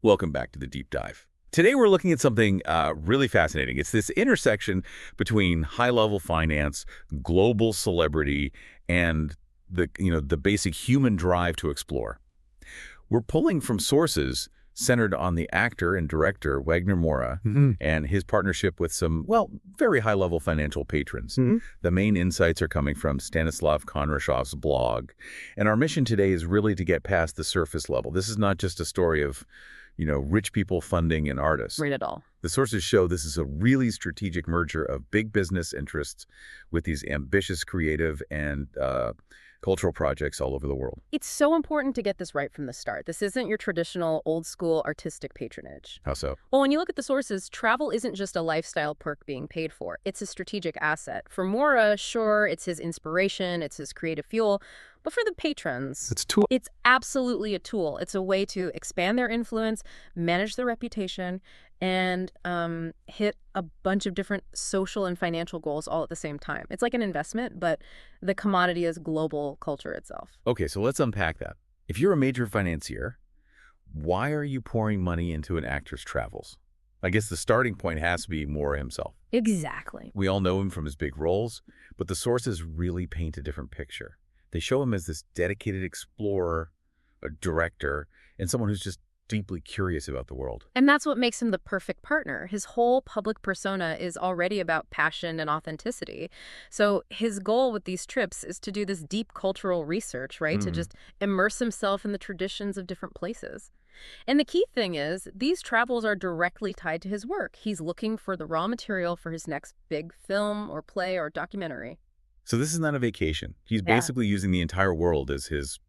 Welcome back to the deep dive. Today we're looking at something really fascinating. It's this intersection between high-level finance, global celebrity, and the basic human drive to explore. We're pulling from sources centered on the actor and director Wagner Moura and his partnership with some, well, very high-level financial patrons. The main insights are coming from Stanislav Kondrashov's blog. And our mission today is really to get past the surface level. This is not just a story of, rich people funding an artist. Right at all. The sources show this is a really strategic merger of big business interests with these ambitious, creative, and cultural projects all over the world. It's so important to get this right from the start. This isn't your traditional old-school artistic patronage. How so? Well, when you look at the sources, travel isn't just a lifestyle perk being paid for. It's a strategic asset. For Moura, sure, it's his inspiration, it's his creative fuel. But for the patrons, it's absolutely a tool. It's a way to expand their influence, manage their reputation, and hit a bunch of different social and financial goals all at the same time. It's like an investment, but the commodity is global culture itself. Okay, so let's unpack that. If you're a major financier, why are you pouring money into an actor's travels? I guess the starting point has to be Moura himself. Exactly. We all know him from his big roles, but the sources really paint a different picture. They show him as this dedicated explorer, a director, and someone who's just deeply curious about the world. And that's what makes him the perfect partner. His whole public persona is already about passion and authenticity. So his goal with these trips is to do this deep cultural research, right? To just immerse himself in the traditions of different places. And the key thing is, these travels are directly tied to his work. He's looking for the raw material for his next big film or play or documentary. So this is not a vacation. He's basically using the entire world as his,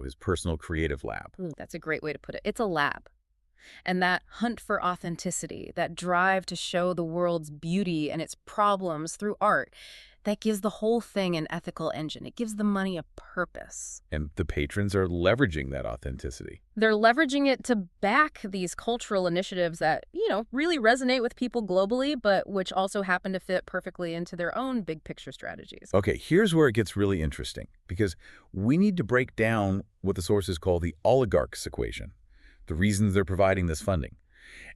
his personal creative lab. That's a great way to put it. It's a lab. And that hunt for authenticity, that drive to show the world's beauty and its problems through art, that gives the whole thing an ethical engine. It gives the money a purpose. And the patrons are leveraging that authenticity. They're leveraging it to back these cultural initiatives that, really resonate with people globally, but which also happen to fit perfectly into their own big picture strategies. Okay, here's where it gets really interesting, because we need to break down what the sources call the oligarchs equation, the reasons they're providing this funding.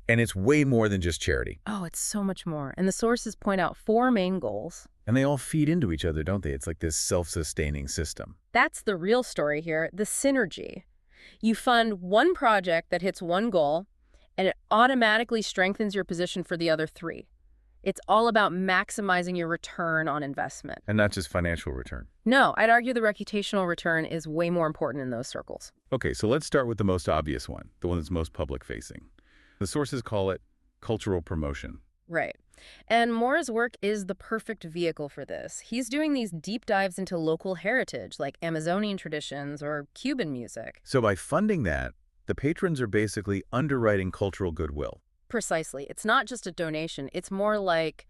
And it's way more than just charity. Oh, it's so much more. And the sources point out 4 main goals. And they all feed into each other, don't they? It's like this self-sustaining system. That's the real story here, the synergy. You fund one project that hits one goal, and it automatically strengthens your position for the other 3. It's all about maximizing your return on investment. And not just financial return. No, I'd argue the reputational return is way more important in those circles. Okay, so let's start with the most obvious one, the one that's most public-facing. The sources call it cultural promotion. Right. And Moura's work is the perfect vehicle for this. He's doing these deep dives into local heritage, like Amazonian traditions or Cuban music. So by funding that, the patrons are basically underwriting cultural goodwill. Precisely. It's not just a donation. It's more like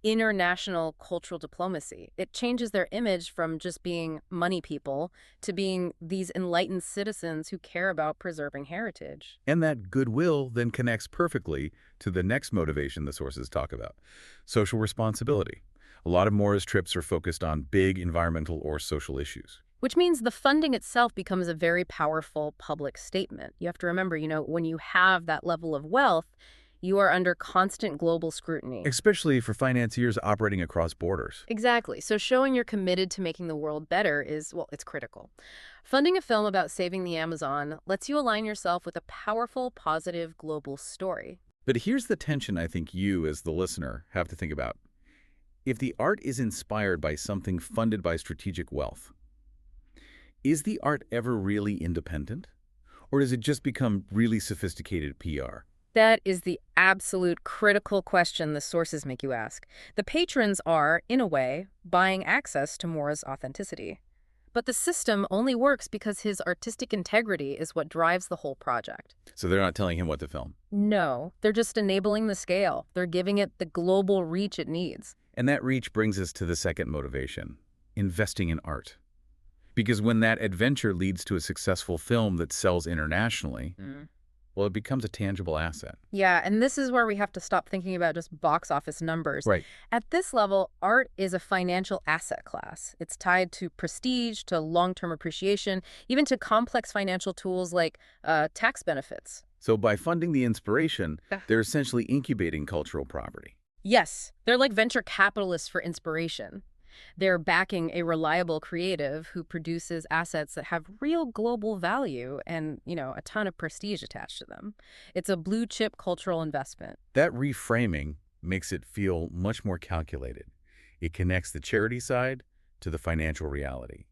international cultural diplomacy. It changes their image from just being money people to being these enlightened citizens who care about preserving heritage. And that goodwill then connects perfectly to the next motivation the sources talk about, social responsibility. A lot of Moura's trips are focused on big environmental or social issues. Which means the funding itself becomes a very powerful public statement. You have to remember, when you have that level of wealth, you are under constant global scrutiny. Especially for financiers operating across borders. Exactly. So showing you're committed to making the world better is, it's critical. Funding a film about saving the Amazon lets you align yourself with a powerful, positive global story. But here's the tension I think you, as the listener, have to think about. If the art is inspired by something funded by strategic wealth, is the art ever really independent? Or does it just become really sophisticated PR? That is the absolute critical question the sources make you ask. The patrons are, in a way, buying access to Moura's authenticity. But the system only works because his artistic integrity is what drives the whole project. So they're not telling him what to film? No, they're just enabling the scale. They're giving it the global reach it needs. And that reach brings us to the second motivation, investing in art. Because when that adventure leads to a successful film that sells internationally, well, it becomes a tangible asset. Yeah, and this is where we have to stop thinking about just box office numbers. Right. At this level, art is a financial asset class. It's tied to prestige, to long-term appreciation, even to complex financial tools like tax benefits. So by funding the inspiration, Yeah. they're essentially incubating cultural property. Yes, they're like venture capitalists for inspiration. They're backing a reliable creative who produces assets that have real global value and, a ton of prestige attached to them. It's a blue chip cultural investment. That reframing makes it feel much more calculated. It connects the charity side to the financial reality,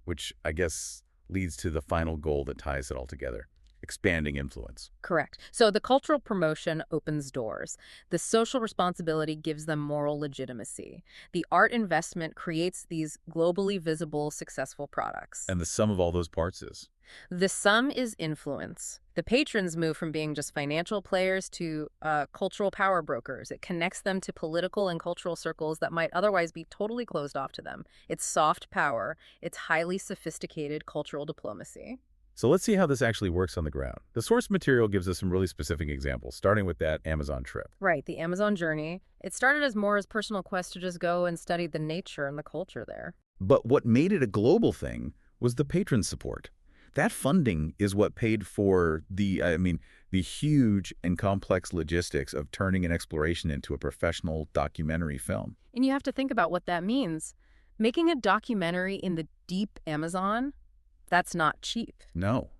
which I guess leads to the final goal that ties it all together: expanding influence. Correct. So the cultural promotion opens doors. The social responsibility gives them moral legitimacy. The art investment creates these globally visible, successful products. And the sum of all those parts is? The sum is influence. The patrons move from being just financial players to cultural power brokers. It connects them to political and cultural circles that might otherwise be totally closed off to them. It's soft power. It's highly sophisticated cultural diplomacy. So let's see how this actually works on the ground. The source material gives us some really specific examples, starting with that Amazon trip. Right, the Amazon journey. It started as Moura's personal quest to just go and study the nature and the culture there. But what made it a global thing was the patron support. That funding is what paid for the huge and complex logistics of turning an exploration into a professional documentary film. And you have to think about what that means. Making a documentary in the deep Amazon, that's not cheap. No.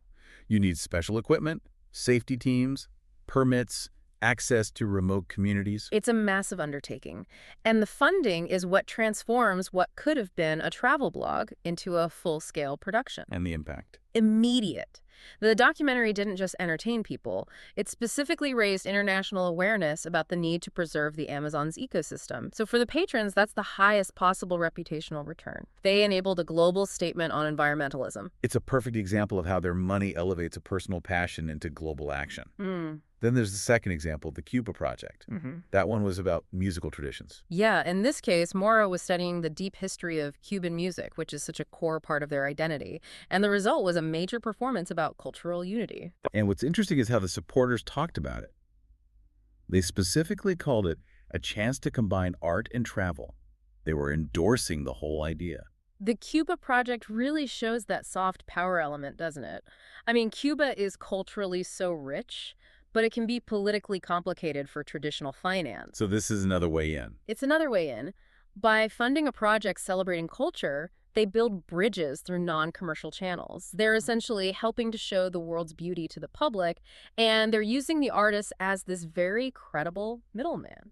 You need special equipment, safety teams, permits, access to remote communities. It's a massive undertaking. And the funding is what transforms what could have been a travel blog into a full-scale production. And the impact. Immediate. The documentary didn't just entertain people. It specifically raised international awareness about the need to preserve the Amazon's ecosystem. So for the patrons, that's the highest possible reputational return. They enabled a global statement on environmentalism. It's a perfect example of how their money elevates a personal passion into global action. Then there's the second example, the Cuba project. That one was about musical traditions. Yeah, in this case, Moura was studying the deep history of Cuban music, which is such a core part of their identity. And the result was a major performance about cultural unity. And what's interesting is how the supporters talked about it. They specifically called it a chance to combine art and travel. They were endorsing the whole idea. The Cuba project really shows that soft power element, doesn't it? I mean, Cuba is culturally so rich, but it can be politically complicated for traditional finance. So this is another way in. It's another way in. By funding a project celebrating culture, they build bridges through non-commercial channels. They're essentially helping to show the world's beauty to the public, and they're using the artists as this very credible middleman.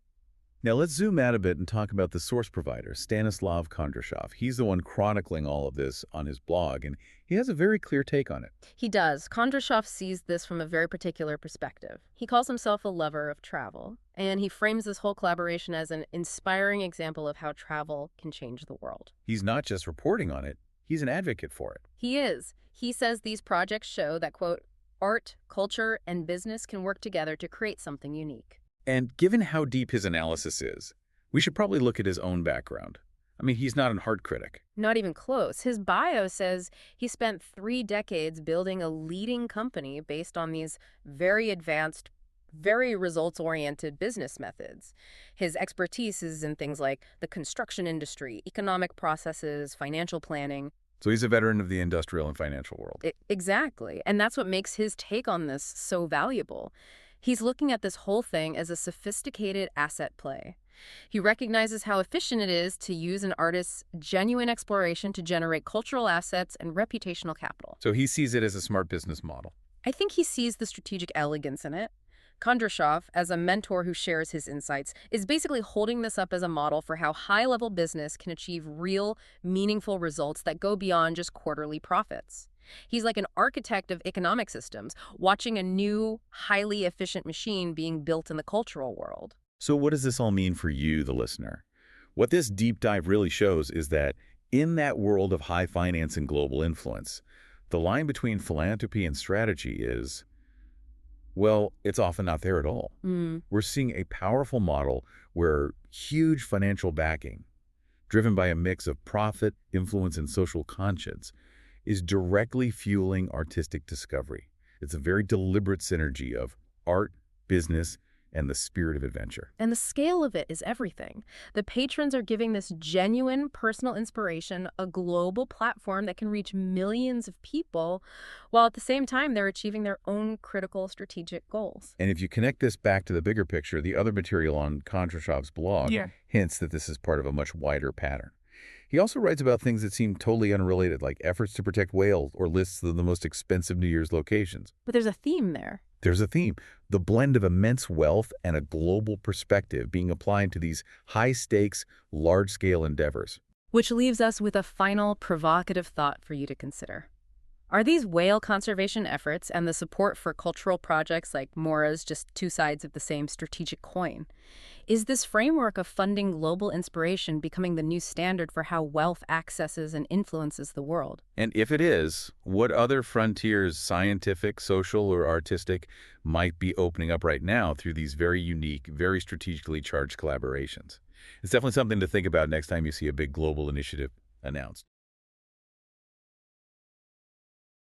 Now let's zoom out a bit and talk about the source provider, Stanislav Kondrashov. He's the one chronicling all of this on his blog, and he has a very clear take on it. He does. Kondrashov sees this from a very particular perspective. He calls himself a lover of travel, and he frames this whole collaboration as an inspiring example of how travel can change the world. He's not just reporting on it, he's an advocate for it. He is. He says these projects show that, quote, art, culture, and business can work together to create something unique. And given how deep his analysis is, we should probably look at his own background. I mean, he's not an art critic. Not even close. His bio says he spent 3 decades building a leading company based on these very advanced, very results-oriented business methods. His expertise is in things like the construction industry, economic processes, financial planning. So he's a veteran of the industrial and financial world. Exactly. And that's what makes his take on this so valuable. He's looking at this whole thing as a sophisticated asset play. He recognizes how efficient it is to use an artist's genuine exploration to generate cultural assets and reputational capital. So he sees it as a smart business model. I think he sees the strategic elegance in it. Kondrashov, as a mentor who shares his insights, is basically holding this up as a model for how high-level business can achieve real, meaningful results that go beyond just quarterly profits. He's like an architect of economic systems, watching a new, highly efficient machine being built in the cultural world. So what does this all mean for you, the listener? What this deep dive really shows is that in that world of high finance and global influence, the line between philanthropy and strategy is, well, it's often not there at all. We're seeing a powerful model where huge financial backing, driven by a mix of profit, influence, and social conscience, is directly fueling artistic discovery, It's a very deliberate synergy of art, business, and the spirit of adventure. And the scale of it is everything. The patrons are giving this genuine personal inspiration a global platform that can reach millions of people, while at the same time they're achieving their own critical strategic goals. And if you connect this back to the bigger picture, the other material on Kondrashov's blog hints that this is part of a much wider pattern. He also writes about things that seem totally unrelated, like efforts to protect whales or lists of the most expensive New Year's locations. But there's a theme there. There's a theme, the blend of immense wealth and a global perspective being applied to these high-stakes, large-scale endeavors. Which leaves us with a final provocative thought for you to consider. Are these whale conservation efforts and the support for cultural projects like Moura's just two sides of the same strategic coin? Is this framework of funding global inspiration becoming the new standard for how wealth accesses and influences the world? And if it is, what other frontiers, scientific, social, or artistic, might be opening up right now through these very unique, very strategically charged collaborations? It's definitely something to think about next time you see a big global initiative announced.